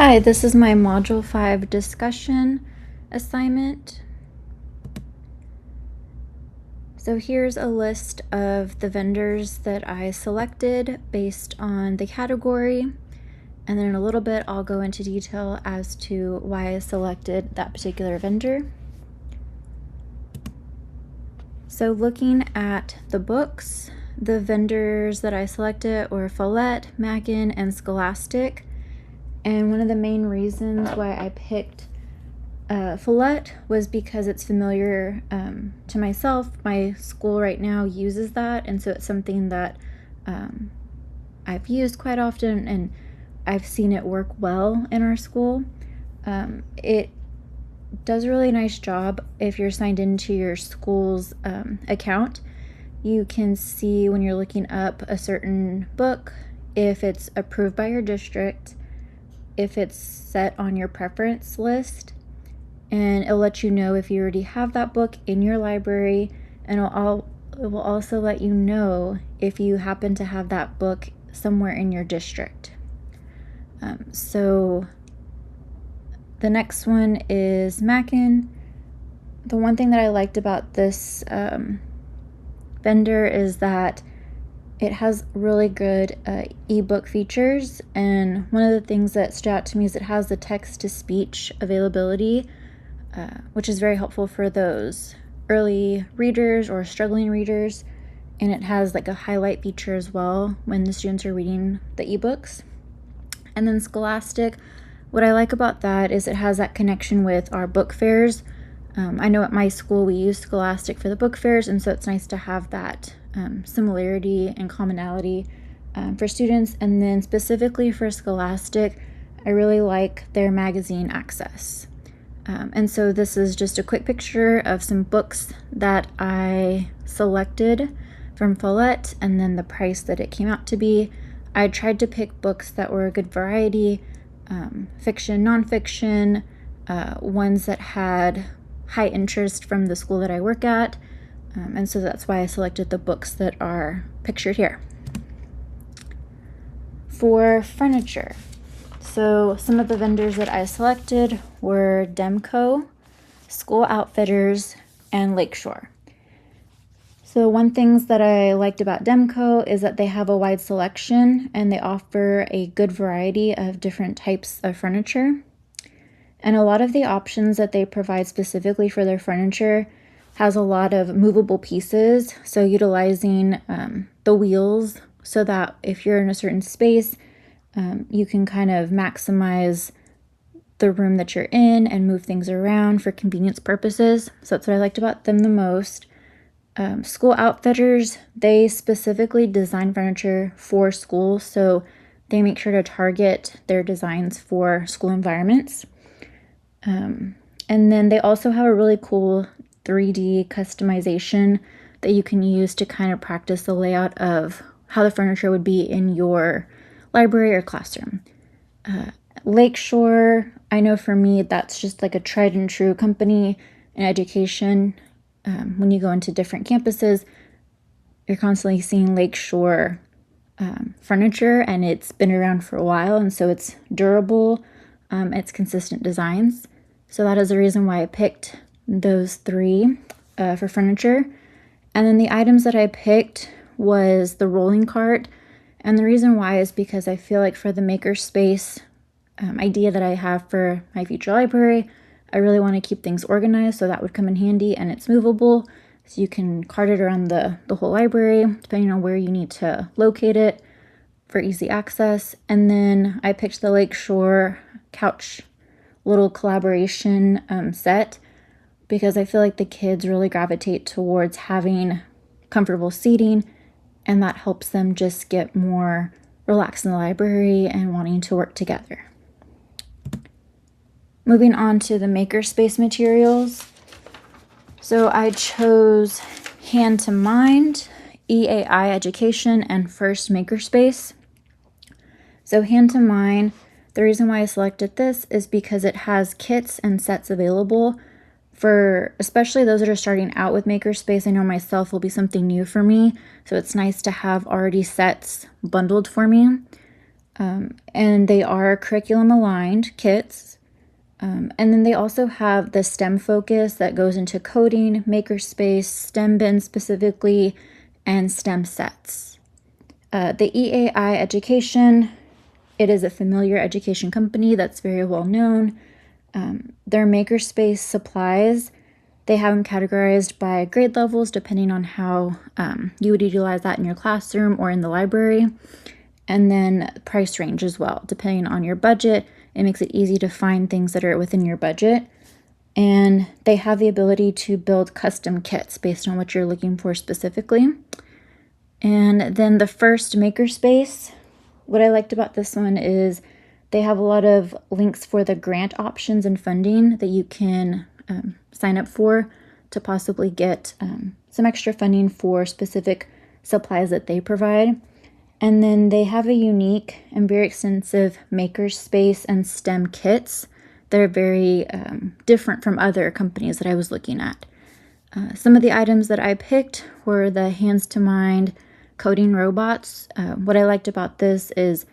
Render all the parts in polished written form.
Hi, this is my Module 5 discussion assignment. So here's a list of the vendors that I selected based on the category, and then in a little bit I'll go into detail as to why I selected that particular vendor. So looking at the books, the vendors that I selected were Follett, Mackin, and Scholastic. And one of the main reasons why I picked Follett was because it's familiar to myself. My school right now uses that, and so it's something that I've used quite often, and I've seen it work well in our school. It does a really nice job if you're signed into your school's account. You can see when you're looking up a certain book if it's approved by your district, if it's set on your preference list, and it'll let you know if you already have that book in your library, and it will also let you know if you happen to have that book somewhere in your district. So the next one is Mackin. The one thing that I liked about this vendor is that it has really good ebook features, and one of the things that stood out to me is it has the text-to-speech availability, which is very helpful for those early readers or struggling readers, and it has like a highlight feature as well when the students are reading the ebooks. And then Scholastic, what I like about that is it has that connection with our book fairs. I know at my school we use Scholastic for the book fairs, and so it's nice to have that similarity and commonality for students. And then specifically for Scholastic, I really like their magazine access. And so this is just a quick picture of some books that I selected from Follett and then the price that it came out to be. I tried to pick books that were a good variety, fiction, nonfiction, ones that had high interest from the school that I work at. And so that's why I selected the books that are pictured here. For furniture, so some of the vendors that I selected were Demco, School Outfitters, and Lakeshore. So one thing that I liked about Demco is that they have a wide selection and they offer a good variety of different types of furniture. And a lot of the options that they provide specifically for their furniture has a lot of movable pieces, so utilizing the wheels so that if you're in a certain space, you can kind of maximize the room that you're in and move things around for convenience purposes. So that's what I liked about them the most. School Outfitters, they specifically design furniture for schools, so they make sure to target their designs for school environments. And then they also have a really cool 3D customization that you can use to kind of practice the layout of how the furniture would be in your library or classroom. Lakeshore, I know for me that's just like a tried and true company in education. When you go into different campuses, you're constantly seeing Lakeshore furniture, and it's been around for a while, and so it's durable, it's consistent designs. So that is the reason why I picked those three for furniture. And then the items that I picked was the rolling cart, and the reason why is because I feel like for the makerspace idea that I have for my future library, I really want to keep things organized, so that would come in handy, and it's movable, so you can cart it around the whole library, depending on where you need to locate it for easy access. And then I picked the Lakeshore couch little collaboration set because I feel like the kids really gravitate towards having comfortable seating, and that helps them just get more relaxed in the library and wanting to work together. Moving on to the makerspace materials. So I chose Hand to Mind, EAI Education, and First Makerspace. So Hand to Mind, the reason why I selected this is because it has kits and sets available for especially those that are starting out with makerspace. I know myself will be something new for me, so it's nice to have already sets bundled for me. and they are curriculum aligned kits. And then they also have the STEM focus that goes into coding, makerspace, STEM bin specifically, and STEM sets. The EAI Education, it is a familiar education company that's very well known. Their makerspace supplies, they have them categorized by grade levels depending on how you would utilize that in your classroom or in the library. And then price range as well, depending on your budget. It makes it easy to find things that are within your budget. And they have the ability to build custom kits based on what you're looking for specifically. And then the first makerspace, what I liked about this one is they have a lot of links for the grant options and funding that you can sign up for to possibly get some extra funding for specific supplies that they provide. And then they have a unique and very extensive makerspace and STEM kits that are very different from other companies that I was looking at. Some of the items that I picked were the Hands to Mind coding robots. What I liked about this is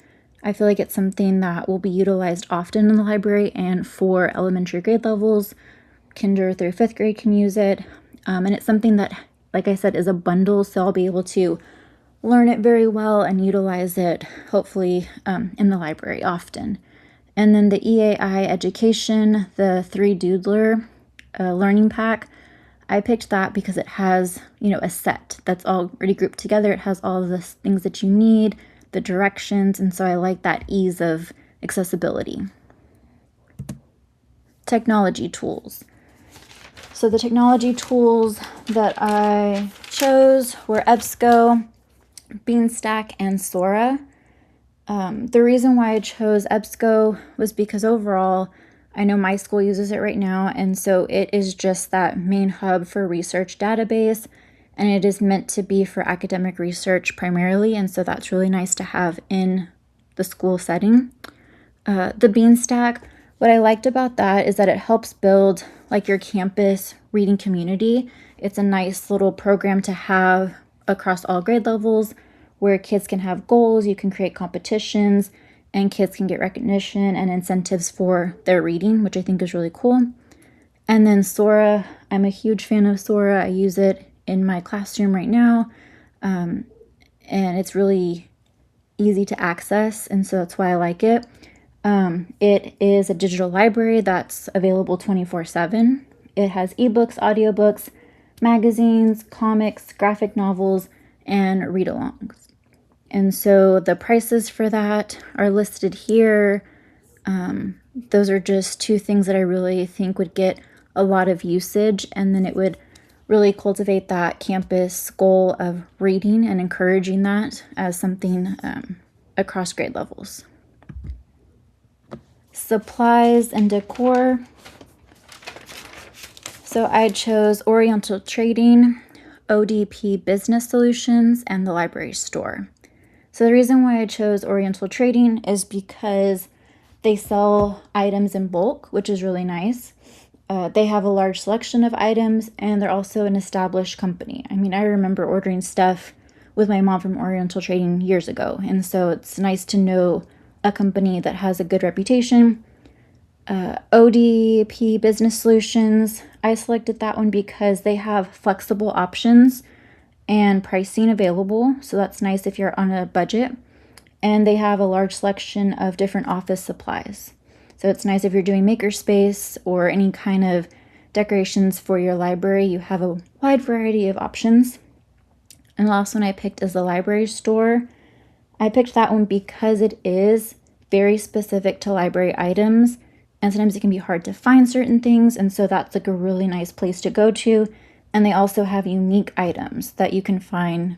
I feel like it's something that will be utilized often in the library and for elementary grade levels. Kinder through 5th grade can use it. And it's something that, like I said, is a bundle, so I'll be able to learn it very well and utilize it hopefully in the library often. And then the EAI Education, the 3 Doodler learning pack, I picked that because it has, a set that's already grouped together. It has all of the things that you need, the directions, and so I like that ease of accessibility. Technology tools. So the technology tools that I chose were EBSCO, Beanstack, and Sora. The reason why I chose EBSCO was because overall, I know my school uses it right now, and so it is just that main hub for research database, and it is meant to be for academic research primarily, and so that's really nice to have in the school setting. The Beanstack, what I liked about that is that it helps build like your campus reading community. It's a nice little program to have across all grade levels where kids can have goals, you can create competitions, and kids can get recognition and incentives for their reading, which I think is really cool. And then Sora, I'm a huge fan of Sora. I use it in my classroom right now, and it's really easy to access, and so that's why I like it. It is a digital library that's available 24/7. It has ebooks, audiobooks, magazines, comics, graphic novels, and read-alongs. And so the prices for that are listed here. Those are just 2 things that I really think would get a lot of usage, and then it would really cultivate that campus goal of reading and encouraging that as something across grade levels. Supplies and decor. So I chose Oriental Trading, ODP Business Solutions, and the Library Store. So the reason why I chose Oriental Trading is because they sell items in bulk, which is really nice. They have a large selection of items, and they're also an established company. I mean, I remember ordering stuff with my mom from Oriental Trading years ago, and so it's nice to know a company that has a good reputation. ODP Business Solutions, I selected that one because they have flexible options and pricing available, so that's nice if you're on a budget. And they have a large selection of different office supplies. So it's nice if you're doing makerspace or any kind of decorations for your library, you have a wide variety of options. And the last one I picked is the Library Store. I picked that one because it is very specific to library items, and sometimes it can be hard to find certain things, and so that's like a really nice place to go to. And they also have unique items that you can find,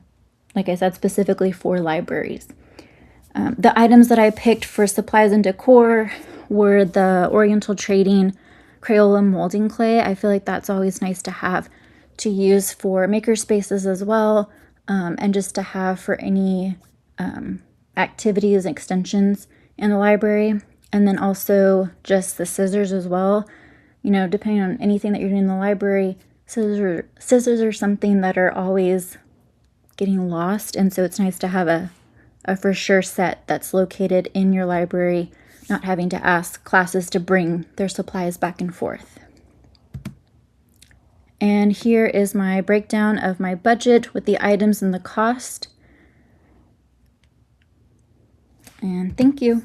like I said, specifically for libraries. The items that I picked for supplies and decor were the Oriental Trading Crayola molding clay. I feel like that's always nice to have to use for maker spaces as well, and just to have for any activities and extensions in the library. And then also just the scissors as well. Depending on anything that you're doing in the library, scissors are something that are always getting lost, and so it's nice to have a a for sure set that's located in your library, not having to ask classes to bring their supplies back and forth. And here is my breakdown of my budget with the items and the cost. And thank you.